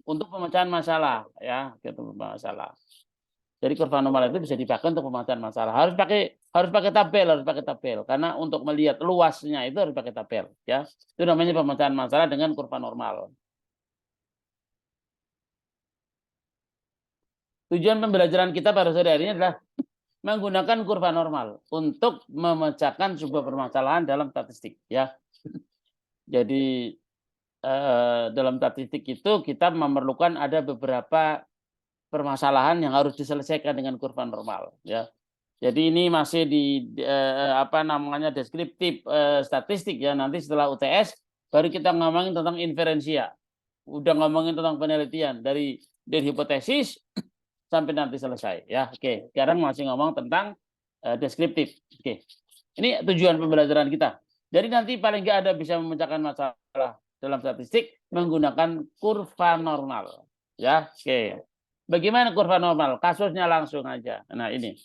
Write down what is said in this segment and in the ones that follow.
untuk pemecahan masalah ya, gitu masalah. Jadi kurva normal itu bisa dipakai untuk pemecahan masalah. Harus pakai tabel karena untuk melihat luasnya itu harus pakai tabel ya. Itu namanya pemecahan masalah dengan kurva normal. Tujuan pembelajaran kita pada sore hari ini adalah menggunakan kurva normal untuk memecahkan sebuah permasalahan dalam statistik ya. Jadi dalam statistik itu kita memerlukan ada beberapa permasalahan yang harus diselesaikan dengan kurva normal ya. Jadi ini masih di apa namanya deskriptif statistik ya. Nanti setelah UTS baru kita ngomongin tentang inferensia. Udah ngomongin tentang penelitian dari hipotesis sampai nanti selesai ya. Oke, sekarang masih ngomong tentang deskriptif. Oke. Ini tujuan pembelajaran kita. Jadi nanti paling nggak ada bisa memecahkan masalah dalam statistik menggunakan kurva normal. Ya, oke. Bagaimana kurva normal? Kasusnya langsung aja. Nah, ini.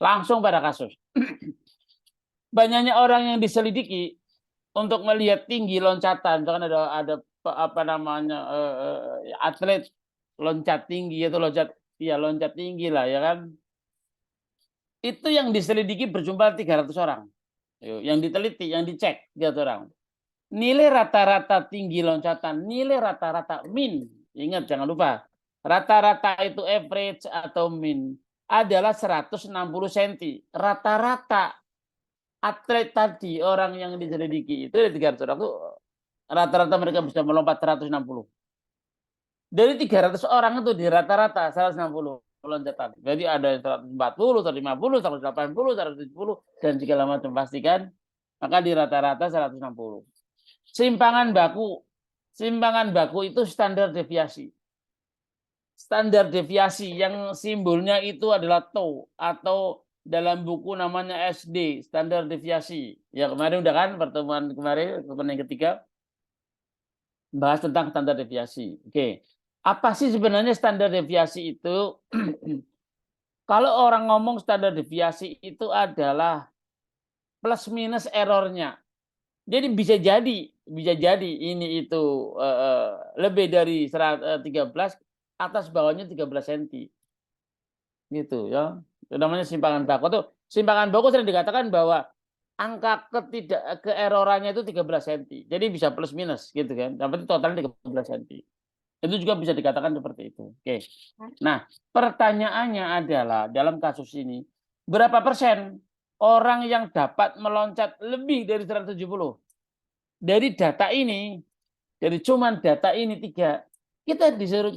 Langsung pada kasus. Banyaknya orang yang diselidiki untuk melihat tinggi loncatan. Misalkan ada apa namanya atlet loncat tinggi atau loncat tinggi lah ya kan. Itu yang diselidiki berjumlah 300 orang. Yang diteliti, yang dicek 300 orang. Nilai rata-rata tinggi loncatan, nilai rata-rata min. Ingat jangan lupa. Rata-rata itu average atau min adalah 160 cm. Rata-rata atlet tadi orang yang diselidiki itu dari 300 orang itu rata-rata mereka bisa melompat 160. Dari 300 orang itu di rata-rata 160 loncatan. Jadi ada 140, 150, 180, 170 dan segala macam pastikan. Maka di rata-rata 160. Simpangan baku itu standar deviasi. Standar deviasi yang simbolnya itu adalah tau atau dalam buku namanya SD, standar deviasi. Ya kemarin udah kan pertemuan yang ketiga bahas tentang standar deviasi. Oke. Apa sih sebenarnya standar deviasi itu? Kalau orang ngomong standar deviasi itu adalah plus minus errornya. Jadi bisa jadi ini itu lebih dari 13, atas bawahnya 13 cm. Gitu ya. Itu namanya simpangan baku tuh. Simpangan baku sering dikatakan bahwa angka keerorannya itu 13 cm. Jadi bisa plus minus gitu kan. Tapi totalnya 13 cm. Itu juga bisa dikatakan seperti itu. Oke. Nah, pertanyaannya adalah dalam kasus ini berapa persen orang yang dapat meloncat lebih dari 170? Dari data ini, dari cuman data ini 3, kita disuruh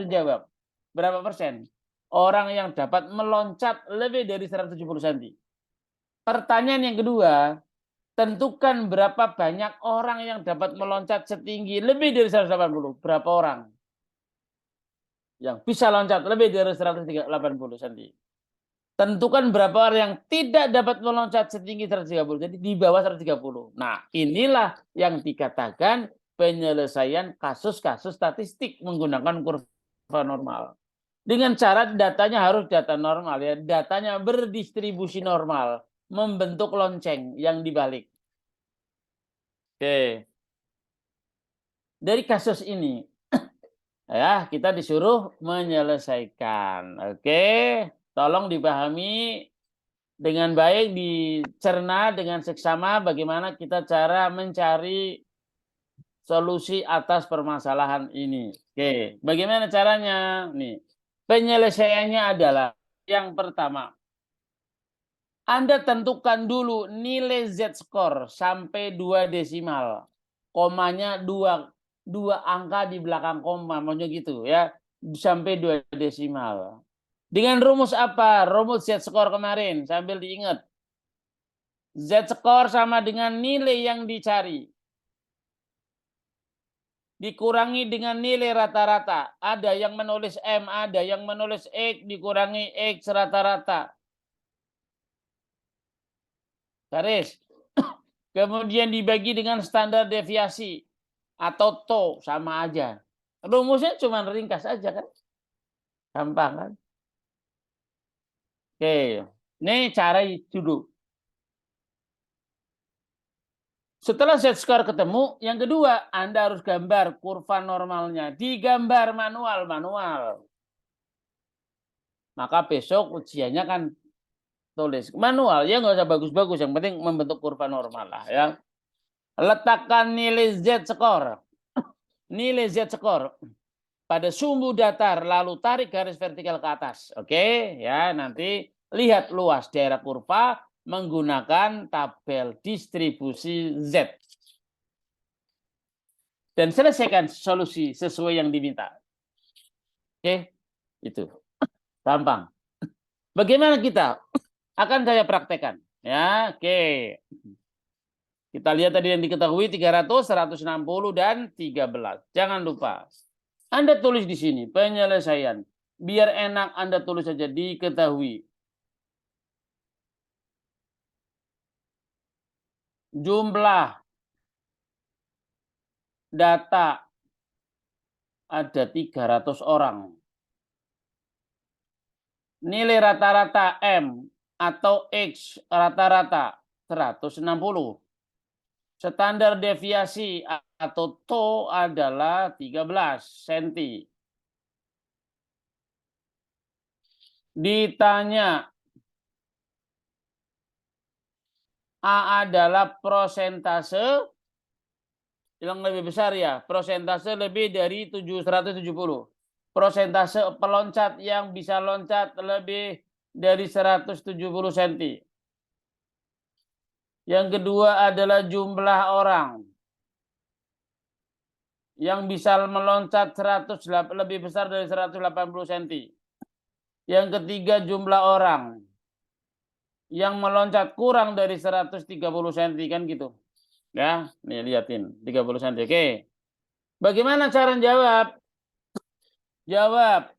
jawab berapa persen orang yang dapat meloncat lebih dari 170 cm. Pertanyaan yang kedua, tentukan berapa banyak orang yang dapat meloncat setinggi lebih dari 180. Berapa orang yang bisa loncat lebih dari 180 cm? Tentukan berapa orang yang tidak dapat meloncat setinggi 130, jadi di bawah 130. Nah, inilah yang dikatakan penyelesaian kasus-kasus statistik menggunakan kurva normal. Dengan syarat datanya harus data normal ya, datanya berdistribusi normal, membentuk lonceng yang dibalik. Oke. Dari kasus ini ya, kita disuruh menyelesaikan. Oke, tolong dipahami dengan baik, dicerna dengan seksama bagaimana kita cara mencari solusi atas permasalahan ini. Oke, bagaimana caranya? Nih, penyelesaiannya adalah yang pertama, Anda tentukan dulu nilai Z-score sampai 2 desimal. Komanya 2 angka di belakang koma, maunya gitu ya. Sampai 2 desimal. Dengan rumus apa? Rumus Z-score kemarin, sambil diingat. Z-score sama dengan nilai yang dicari. Dikurangi dengan nilai rata-rata. Ada yang menulis M, ada yang menulis X, dikurangi X rata-rata. Garis. Kemudian dibagi dengan standar deviasi. Atau TO, sama aja. Rumusnya cuma ringkas aja kan. Gampang kan. Oke. Ini cara duduk. Setelah z-score ketemu, yang kedua, Anda harus gambar kurva normalnya. Digambar manual. Maka besok ujiannya kan tulis manual. Ya nggak usah bagus-bagus, yang penting membentuk kurva normal lah ya. Letakkan nilai z-score. Nilai z-score pada sumbu datar, lalu tarik garis vertikal ke atas. Oke, ya nanti lihat luas daerah kurva menggunakan tabel distribusi Z. Dan selesaikan solusi sesuai yang diminta. Oke, itu. Gampang. Bagaimana kita? Akan saya praktekkan. Ya, oke. Kita lihat tadi yang diketahui 300, 160, dan 13. Jangan lupa. Anda tulis di sini penyelesaian. Biar enak Anda tulis saja diketahui. Jumlah data ada 300 orang. Nilai rata-rata M atau X rata-rata 160. Standar deviasi atau TO adalah 13 cm. Ditanya A adalah prosentase yang lebih besar ya, prosentase lebih dari 770. Prosentase peloncat yang bisa loncat lebih dari 170 cm. Yang kedua adalah jumlah orang yang bisa meloncat lebih besar dari 180 cm. Yang ketiga jumlah orang yang meloncat kurang dari 130 cm kan gitu. Ya, nih liatin 30 cm. Oke. Bagaimana cara jawab? Jawab.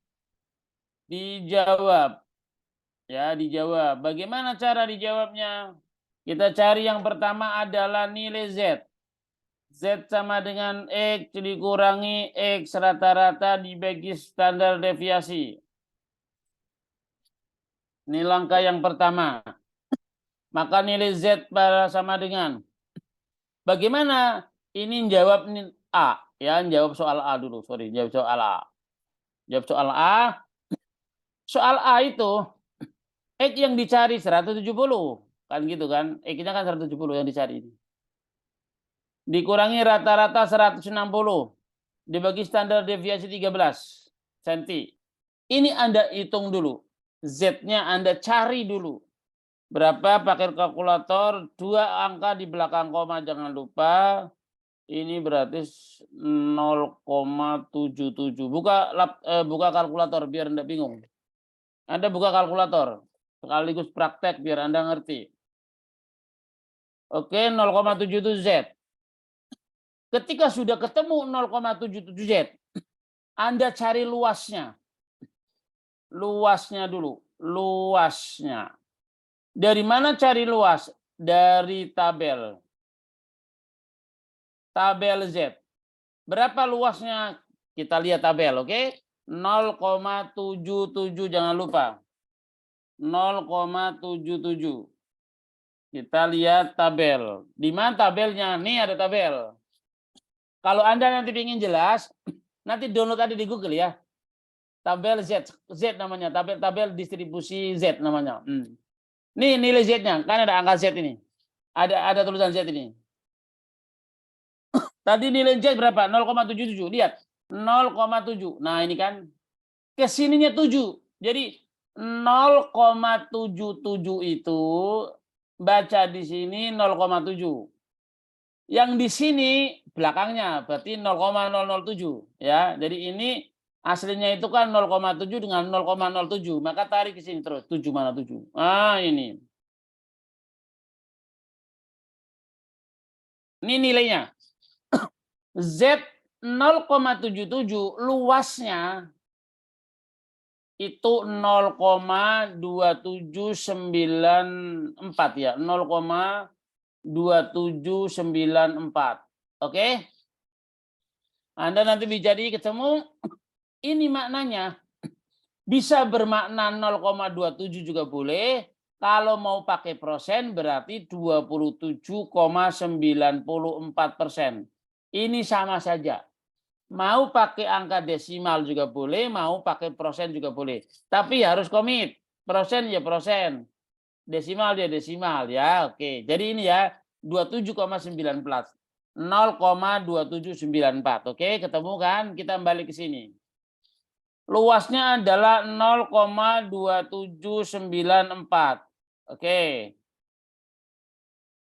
Dijawab. Ya, dijawab. Bagaimana cara dijawabnya? Kita cari yang pertama adalah nilai Z. Z sama dengan X dikurangi X rata-rata dibagi standar deviasi. Ini langkah yang pertama. Maka nilai Z sama dengan. Bagaimana ini jawab A? Ya, jawab soal A dulu. Sorry, jawab soal A. Jawab soal A. Soal A itu X yang dicari 170. Kan gitu kan, X-nya kan 170 yang dicari. Dikurangi rata-rata 160. Dibagi standar deviasi 13 cm. Ini Anda hitung dulu. Z-nya Anda cari dulu. Berapa pakai kalkulator? 2 angka di belakang koma, jangan lupa. Ini berarti 0,77. Buka kalkulator biar Anda bingung. Anda buka kalkulator. Sekaligus praktek biar Anda ngerti. Oke, 0,7 itu Z. Ketika sudah ketemu 0,77 Z, Anda cari luasnya. Luasnya dulu. Luasnya. Dari mana cari luas? Dari tabel. Tabel Z. Berapa luasnya? Kita lihat tabel, oke? 0,77, jangan lupa. 0,77. Kita lihat tabel. Di mana tabelnya? Nih ada tabel. Kalau Anda nanti ingin jelas, nanti download ada di Google ya. Tabel Z, Z namanya, tabel distribusi Z namanya. Nih nilai Z-nya, kan ada angka Z ini. Ada tulisan Z ini. Tadi nilai Z berapa? 0,77. Lihat. 0,7. Nah, ini kan kesininya 7. Jadi 0,77 itu baca di sini 0,7. Yang di sini belakangnya berarti 0,007 ya. Jadi ini aslinya itu kan 0,7 dengan 0,07. Maka tarik ke sini terus. 7 mana 7? Ah, ini. Ini nilainya. Z 0,77 luasnya itu 0,2794 ya. 0,2794. Oke? Anda nanti jadi ketemu ini maknanya bisa bermakna 0,27 juga boleh, Kalau mau pakai persen berarti 27,94%. Ini sama saja. Mau pakai angka desimal juga boleh, mau pakai persen juga boleh. Tapi harus komit. Persen ya persen. Desimal ya desimal ya. Oke. Jadi ini ya 27,94. 0,2794. Oke, ketemu kan? Kita balik ke sini. Luasnya adalah 0,2794. Oke.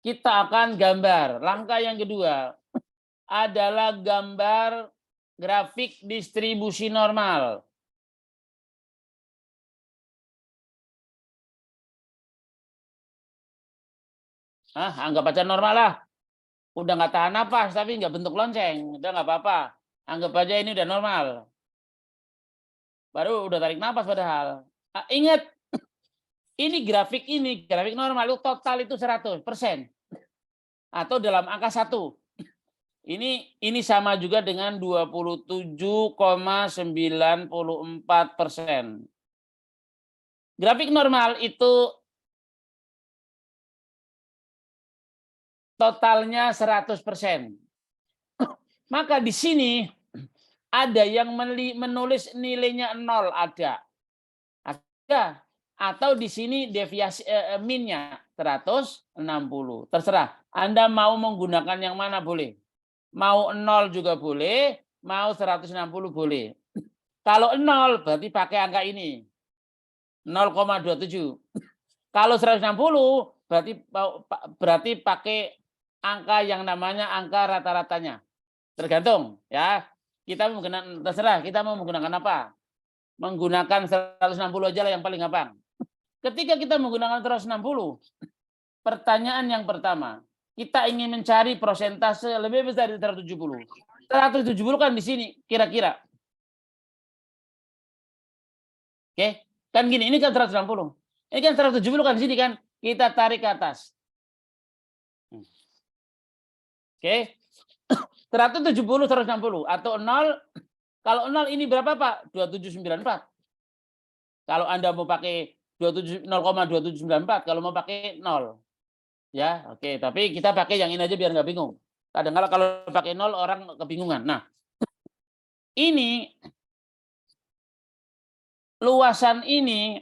Kita akan gambar. Langkah yang kedua adalah gambar grafik distribusi normal. Anggap aja normal lah. Udah nggak tahan napas, tapi nggak bentuk lonceng. Udah nggak apa-apa. Anggap aja ini udah normal. Baru udah tarik napas padahal. Ingat, ini grafik normal itu total itu 100%. Atau dalam angka 1. Ini sama juga dengan 27,94%. Grafik normal itu totalnya 100%. Maka di sini ada yang menulis nilainya 0 ada. Atau di sini deviasi minnya 160. Terserah. Anda mau menggunakan yang mana boleh. Mau 0 juga boleh, mau 160 boleh. Kalau 0 berarti pakai angka ini. 0,27. Kalau 160 berarti pakai angka yang namanya angka rata-ratanya. Tergantung ya. Kita menggunakan terserah kita mau menggunakan apa. Menggunakan 160 aja lah yang paling gampang. Ketika kita menggunakan 160, pertanyaan yang pertama, kita ingin mencari persentase lebih besar dari 170. 170 kan di sini kira-kira. Oke, kan gini, ini kan 160. Ini kan 170 kan di sini kan, kita tarik ke atas. Oke. 170 160 atau 0. Kalau 0 ini berapa, Pak? 2794. Kalau Anda mau pakai 0,2794, kalau mau pakai 0. Ya, oke, tapi kita pakai yang ini aja biar nggak bingung. Kadang-kadang kalau pakai 0 orang kebingungan. Nah, ini luasan ini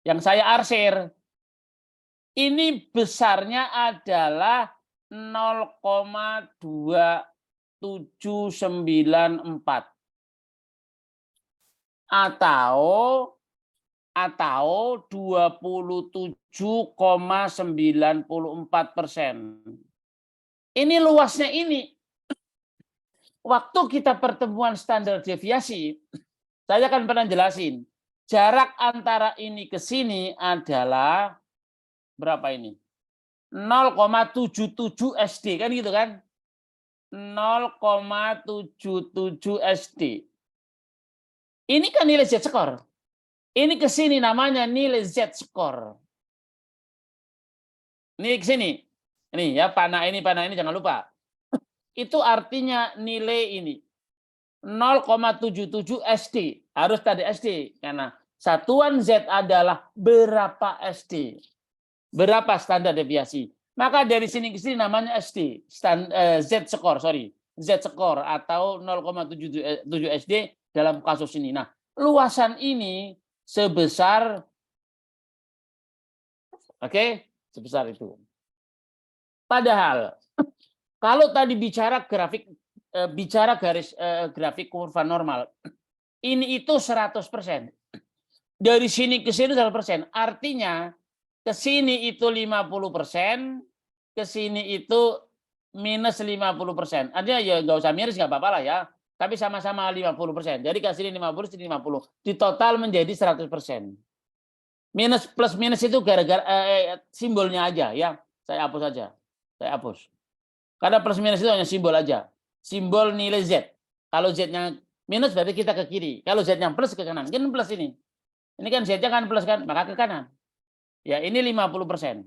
yang saya arsir ini besarnya adalah 0,2794 atau 27,94%. Ini luasnya ini. Waktu kita pertemuan standar deviasi, saya akan pernah jelasin. Jarak antara ini ke sini adalah berapa ini? 0,77 SD kan gitu kan? 0,77 SD. Ini kan nilai z-score. Ini ke sini namanya nilai z-score. Ini ke sini. Ini ya, panah ini jangan lupa. Itu artinya nilai ini 0,77 SD. Harus tadi SD karena satuan Z adalah berapa SD. Berapa standar deviasi. Maka dari sini ke sini namanya SD, z-score, z-score atau 0,77 SD dalam kasus ini. Nah, luasan ini sebesar sebesar itu. Padahal kalau tadi bicara grafik grafik kurva normal, ini itu 100%. Dari sini ke sini 100%. Artinya ke sini itu 50%, ke sini itu minus 50%. Artinya ya nggak usah miris, nggak apa-apa lah ya. Tapi sama-sama 50%. Jadi ke sini 50, sini 50. Di total menjadi 100%. Minus plus minus itu gara-gara simbolnya aja ya. Saya hapus aja. Saya hapus. Karena plus minus itu hanya simbol aja. Simbol nilai Z. Kalau Z-nya minus berarti kita ke kiri. Kalau Z-nya plus ke kanan. Kan plus ini. Ini kan Z-nya kan plus kan, maka ke kanan. Ya, ini 50%.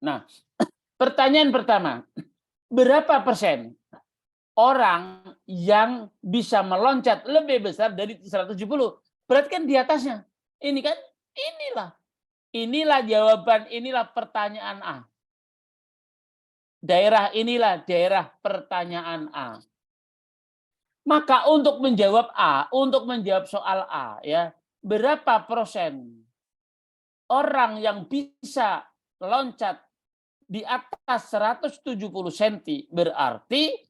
Nah, pertanyaan pertama. Berapa persen orang yang bisa meloncat lebih besar dari 170? Berarti kan di atasnya. Ini kan, inilah. Inilah jawaban, inilah pertanyaan A. Daerah inilah daerah pertanyaan A. Maka untuk menjawab A, untuk menjawab soal A, ya, berapa persen orang yang bisa loncat di atas 170 cm berarti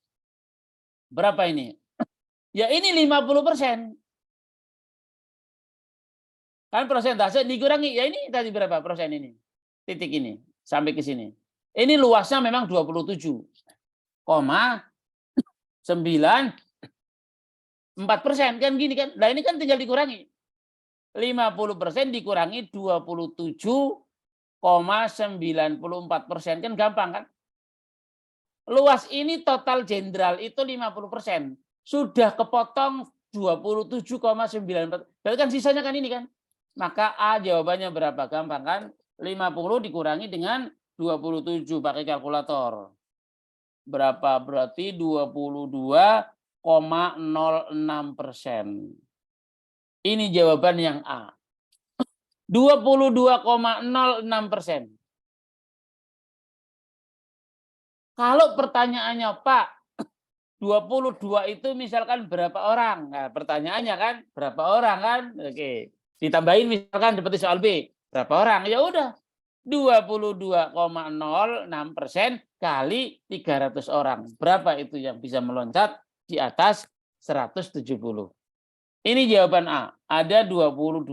berapa ini? Ya ini 50%. Kan persentase dikurangi, ya ini tadi berapa persen ini? Titik ini, sampai ke sini. Ini luasnya memang 27,94%, kan gini kan. Nah ini kan tinggal dikurangi. 50% dikurangi 27,94%, kan gampang kan? Luas ini total jenderal itu 50%. Sudah kepotong 27,94. Berarti kan sisanya kan ini kan. Maka A jawabannya berapa? Gampang kan? 50 dikurangi dengan 27 pakai kalkulator. Berapa? Berarti 22,06%. Ini jawaban yang A. 22,06%. Kalau pertanyaannya, Pak, 22 itu misalkan berapa orang? Nah, pertanyaannya kan berapa orang kan? Oke. Ditambahin misalkan seperti soal B, berapa orang? Ya udah. 22,06% kali 300 orang. Berapa itu yang bisa meloncat di atas 170? Ini jawaban A. Ada 22,06%.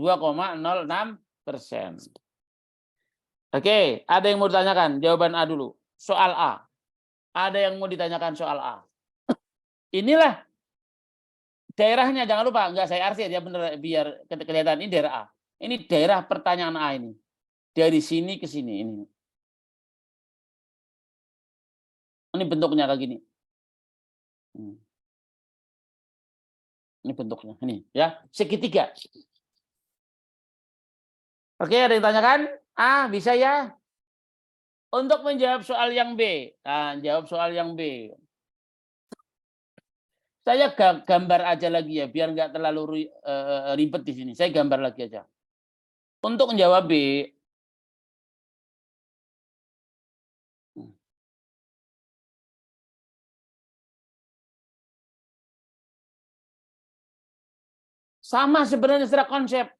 Oke, ada yang mau ditanyakan? Jawaban A dulu. Soal A. Ada yang mau ditanyakan soal A? Inilah daerahnya, jangan lupa, enggak saya arsir ya bener biar kelihatan ini daerah A. Ini daerah pertanyaan A ini. Dari sini ke sini ini. Ini bentuknya kayak gini. Ini bentuknya ini ya, segitiga. Oke, ada yang tanyakan? A, bisa ya? Untuk menjawab soal yang B. Nah, jawab soal yang B. Saya gambar aja lagi ya, biar nggak terlalu ribet di sini. Saya gambar lagi aja. Untuk menjawab B, sama sebenarnya secara konsep.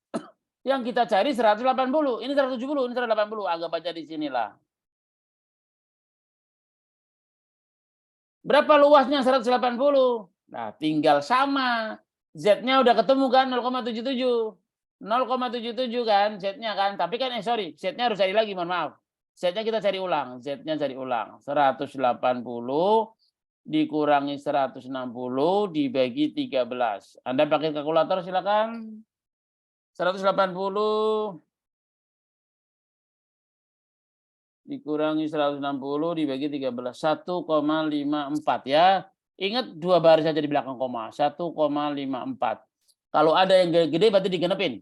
Yang kita cari 180, ini 170, ini 180, anggap aja di sinilah. Berapa luasnya 180? Nah, tinggal sama. Z-nya udah ketemu kan 0,77. 0,77 kan Z-nya kan. Tapi kan sorry, Z-nya harus cari lagi, mohon maaf. Z-nya kita cari ulang, Z-nya cari ulang. 180 dikurangi 160 dibagi 13. Anda pakai kalkulator silakan. 180 dikurangi 160 dibagi 13, 1,54 ya. Ingat 2 baris saja di belakang koma, 1,54. Kalau ada yang gede berarti digenepin.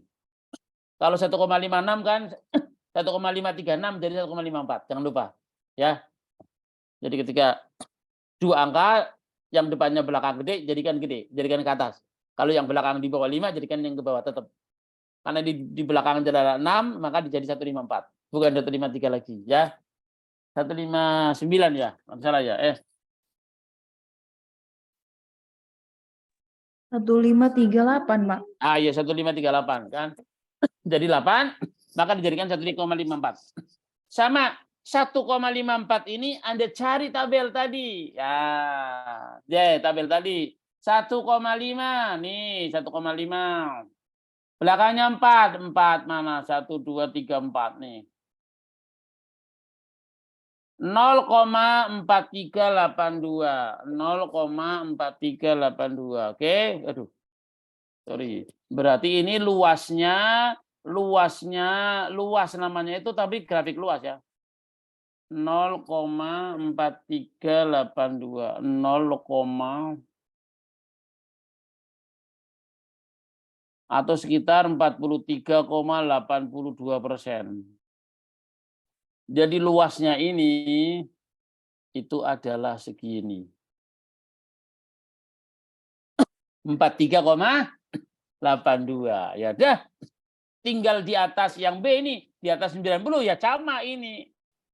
Kalau 1,56 kan 1,536 jadi 1,54. Jangan lupa ya. Jadi ketika dua angka yang depannya belakang gede jadikan ke atas. Kalau yang belakang di bawah 5 jadikan yang ke bawah tetap. Karena di belakang ada 6 maka dijadi 154. Bukan 153 lagi ya. 159 ya, nggak salah ya. 1538, Pak. Ah iya 1538 kan. Jadi 8, maka dijadikan 1,54. Sama 1,54 ini Anda cari tabel tadi. Ya, tabel tadi. 1,5 nih, 1,5. Belakangnya 4, 4 mana? 1 2 3 4 nih. 0,4382. 0,4382. Oke, aduh. Sorry. Berarti ini luas namanya itu tapi grafik luas ya. 0,4382. 0, atau sekitar 43,82%. Jadi luasnya ini itu adalah segini. 43,82. Ya udah. Tinggal di atas yang B ini di atas 90 ya sama ini.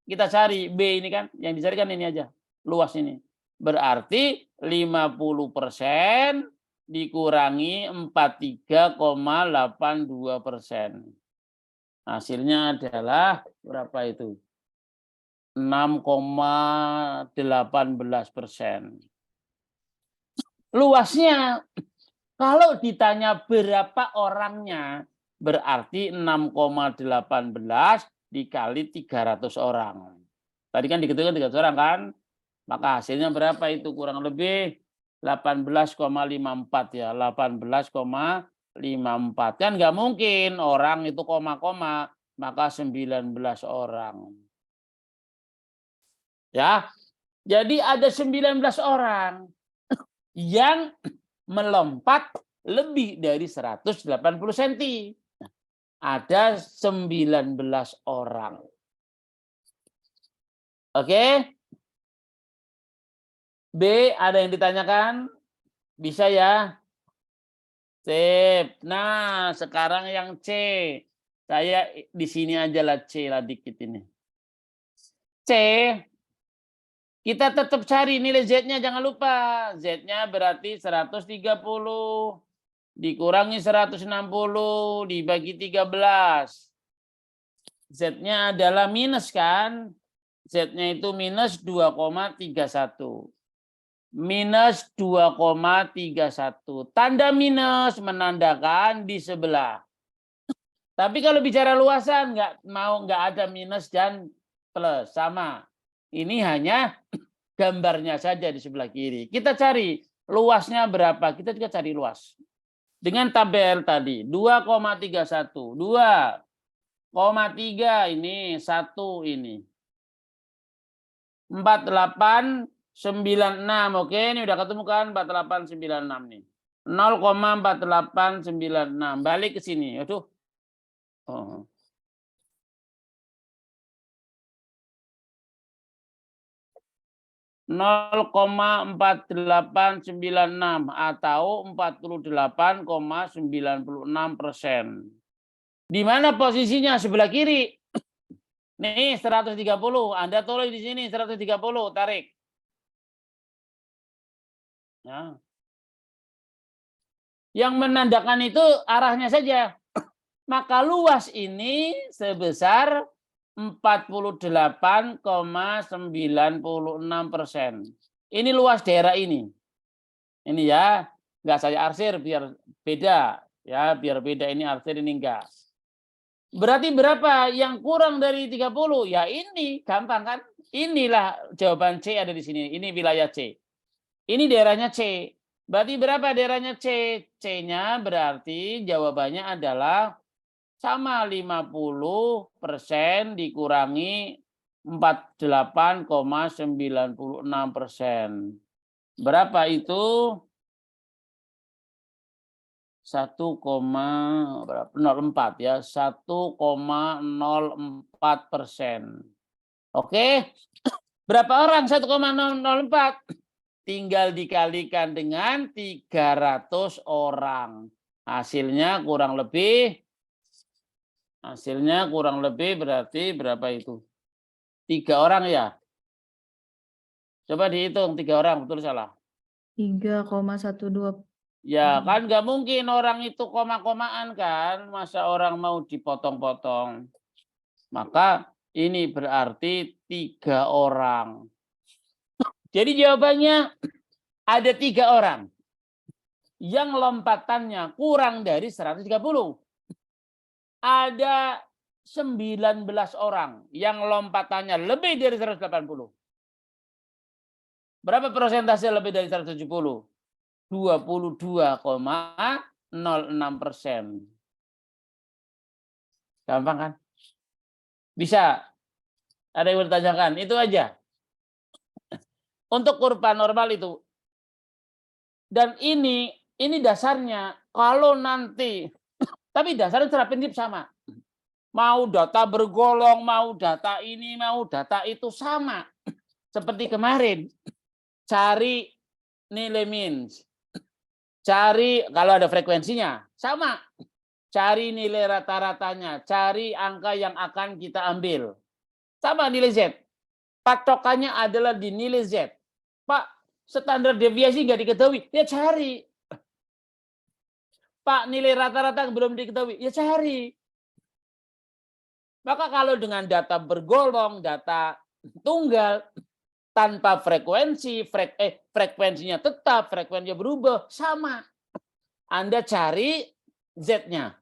Kita cari B ini kan, yang dicari kan ini aja, luas ini. Berarti 50% dikurangi 43,82%. Hasilnya adalah berapa itu? 6,18%. Luasnya, kalau ditanya berapa orangnya, berarti 6,18 dikali 300 orang. Tadi kan diketahui 300 orang kan? Maka hasilnya berapa itu? Kurang lebih 18,54 ya. 18,54. Kan nggak mungkin orang itu koma-koma, maka 19 orang. Ya. Jadi ada 19 orang yang melompat lebih dari 180 cm. Ada 19 orang. Oke? B, ada yang ditanyakan? Bisa ya? Sip. Nah, sekarang yang C. Saya di sini aja lah C lah dikit ini. C, kita tetap cari nilai Z-nya, jangan lupa. Z-nya berarti 130 dikurangi 160 dibagi 13. Z-nya adalah minus kan? Z-nya itu minus 2,31. Minus 2,31. Tanda minus menandakan di sebelah. Tapi kalau bicara luasan nggak ada minus dan plus, sama. Ini hanya gambarnya saja di sebelah kiri. Kita cari luasnya berapa? Kita juga cari luas. Dengan tabel tadi 2,31, 2,3 ini 1 ini. 4896. Oke, ini udah ketemu kan 4896 nih. 0,4896. Balik ke sini. Aduh. Oh. (0,4896) atau 48,96%. Di mana posisinya? Sebelah kiri. Nih 130. Anda tulis di sini 130, tarik. Ya. Yang menandakan itu arahnya saja. Maka luas ini sebesar 48,96%. Ini luas daerah ini. Ini ya, enggak saya arsir biar beda ya, biar beda ini arsir ini enggak. Berarti berapa yang kurang dari 30? Ya ini, gampang kan? Inilah jawaban C ada di sini. Ini wilayah C. Ini daerahnya C. Berarti berapa daerahnya C? C-nya berarti jawabannya adalah sama 50% dikurangi 48,96%. Berapa itu? 1,04 ya, 1,04%. Oke, berapa orang 1,004? Tinggal dikalikan dengan 300 orang. Hasilnya kurang lebih berarti berapa itu? 3 orang ya? Coba dihitung 3 orang, betul salah? 3,12. Ya kan nggak mungkin orang itu koma-komaan kan, masa orang mau dipotong-potong. Maka ini berarti 3 orang. Jadi jawabannya ada 3 orang yang lompatannya kurang dari 130. Ada 19 orang yang lompatannya lebih dari 180. Berapa persentase lebih dari 170? 22,06%. Gampang kan? Bisa. Ada yang bertanyakan? Itu aja. Untuk kurva normal itu. Dan ini dasarnya. Kalau nanti, tapi dasarnya secara prinsip sama. Mau data bergolong, mau data ini, mau data itu sama. Seperti kemarin. Cari nilai min. Cari kalau ada frekuensinya. Sama. cari nilai rata-ratanya, cari angka yang akan kita ambil. Sama nilai Z. Patokannya adalah di nilai Z. Pak, standar deviasi nggak diketahui, ya cari. Pak, nilai rata-rata belum diketahui, ya cari. Maka kalau dengan data bergolong, data tunggal, tanpa frekuensi, frekuensinya tetap, frekuensinya berubah, sama. Anda cari Z-nya.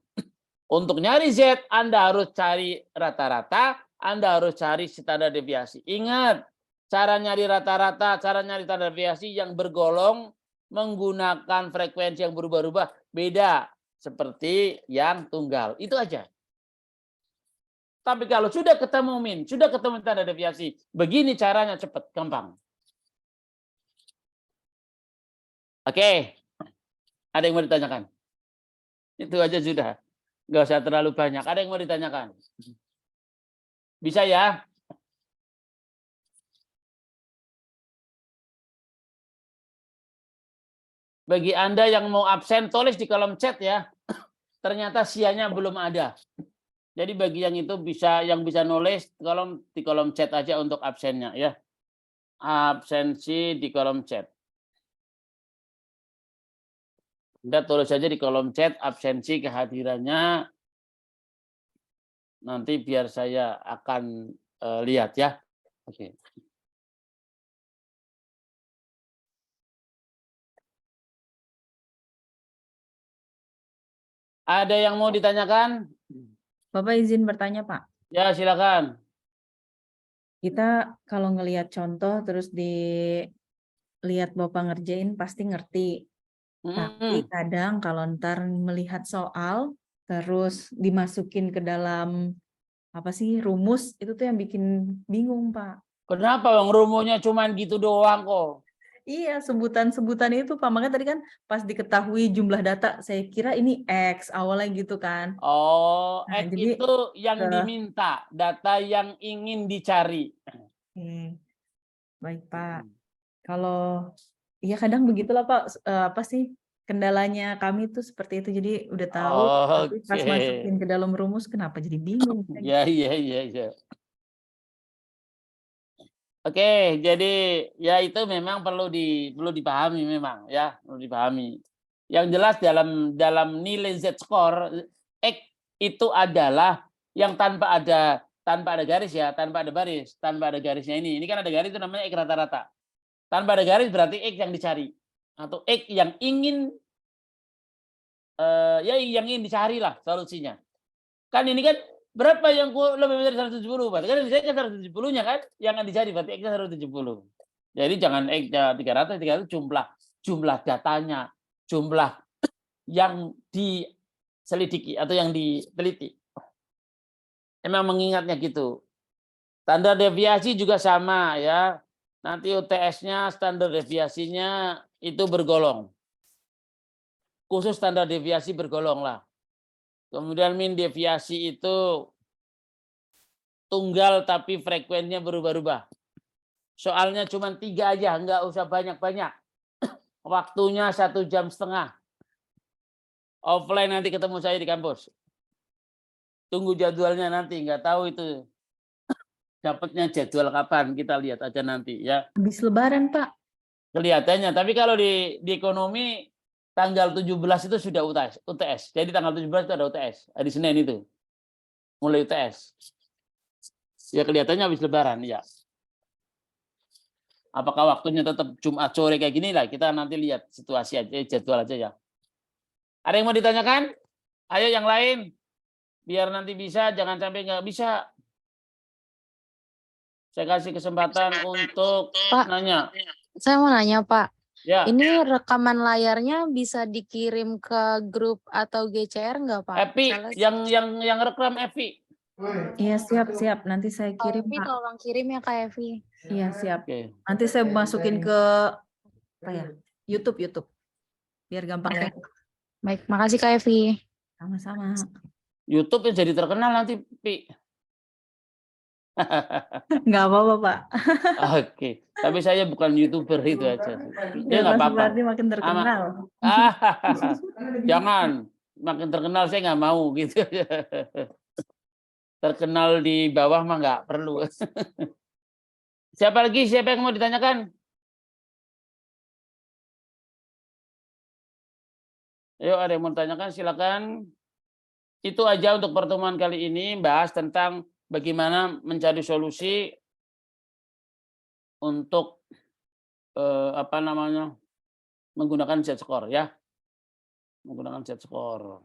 Untuk nyari Z, Anda harus cari rata-rata, Anda harus cari standar deviasi. Ingat, cara nyari rata-rata, cara nyari standar deviasi yang bergolong menggunakan frekuensi yang berubah-ubah beda seperti yang tunggal. Itu aja. Tapi kalau sudah ketemu min, sudah ketemu standar deviasi, begini caranya cepat, gampang. Oke. Ada yang mau ditanyakan? Itu aja sudah. Nggak usah terlalu banyak. Ada yang mau ditanyakan? Bisa ya? Bagi Anda yang mau absen, tulis di kolom chat ya. Ternyata sianya belum ada. Jadi bagi yang itu yang bisa nulis, di kolom chat aja untuk absennya ya. Absensi di kolom chat. Anda tulis saja di kolom chat absensi kehadirannya. Nanti biar saya akan lihat ya. Oke. Ada yang mau ditanyakan? Bapak izin bertanya, Pak. Ya, silakan. Kita kalau ngelihat contoh terus dilihat Bapak ngerjain pasti ngerti. Tapi kadang kalau ntar melihat soal terus dimasukin ke dalam rumus, itu tuh yang bikin bingung, Pak. Kenapa bang? Rumusnya cuma gitu doang kok. Iya, sebutan-sebutan itu, Pak. Makanya tadi kan pas diketahui jumlah data, saya kira ini X awalnya gitu kan. Oh, Nah, X jadi itu yang diminta, data yang ingin dicari. Baik, Pak. Kalau ya kadang begitulah, Pak. Kendalanya kami tuh seperti itu. Jadi udah tahu, tapi pas masukin ke dalam rumus kenapa jadi bingung. Ya. Oke, jadi ya itu memang perlu dipahami memang ya, perlu dipahami. Yang jelas dalam nilai Z-score, X itu adalah yang tanpa ada garis ya, tanpa ada baris, tanpa ada garisnya ini. Ini kan ada garis itu namanya X rata-rata. Tanpa ada garis berarti X yang dicari atau X yang ingin yang ingin dicari lah solusinya. Kan ini kan berapa yang lebih dari 170? Berarti kan saya 170-nya kan yang dicari berarti X-nya 170. Jadi jangan X-nya 300 jumlah datanya, jumlah yang diselidiki atau yang diteliti. Emang mengingatnya gitu. Standar deviasi juga sama ya. Nanti UTS-nya standar deviasinya itu bergolong. Khusus standar deviasi bergolong lah. Kemudian min deviasi itu tunggal tapi frekuensinya berubah-ubah. Soalnya cuma 3 aja, nggak usah banyak-banyak. Waktunya 1,5 jam. Offline nanti ketemu saya di kampus. Tunggu jadwalnya nanti, nggak tahu itu dapatnya jadwal kapan, kita lihat aja nanti ya. Habis lebaran, Pak. Kelihatannya, tapi kalau di ekonomi tanggal 17 itu sudah UTS. Jadi tanggal 17 itu ada UTS, hari Senin itu. Mulai UTS. Ya kelihatannya habis lebaran, ya. Apakah waktunya tetap Jumat sore kayak gini lah, kita nanti lihat situasi aja, jadwal aja ya. Ada yang mau ditanyakan? Ayo yang lain. Biar nanti bisa, jangan sampai nggak bisa. Saya kasih kesempatan untuk Pak, nanya. Saya mau nanya, Pak. Ya. Ini rekaman layarnya bisa dikirim ke grup atau GCR nggak, Pak? Epi, yang rekam Epi. Iya, siap. Nanti saya kirim, Evi, Pak. tolong kirim ya, Kak Evi. Iya, siap. Oke. Nanti saya masukin ke YouTube. Biar gampang ya. Baik, makasih Kak Evi. Sama-sama. YouTube yang jadi terkenal nanti, Pi. Nggak apa-apa, Pak. Oke. Tapi saya bukan YouTuber itu aja. Dia nggak apa-apa. Berarti makin terkenal. Jangan. makin terkenal saya nggak mau gitu. Terkenal di bawah mah nggak perlu. Siapa lagi? Siapa yang mau ditanyakan? Ayo, ada yang mau ditanyakan, silakan. Itu aja untuk pertemuan kali ini, bahas tentang bagaimana mencari solusi untuk apa namanya, menggunakan Z-score ya, menggunakan Z-score.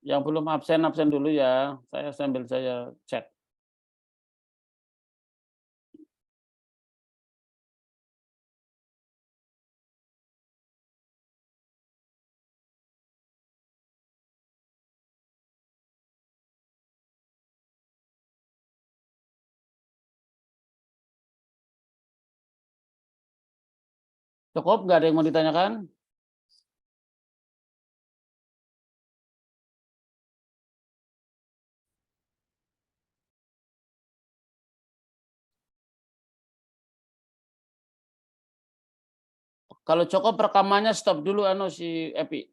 Yang belum absen absen dulu ya, sambil saya cek. Cukup, nggak ada yang mau ditanyakan? Kalau cukup rekamannya stop dulu si Epi.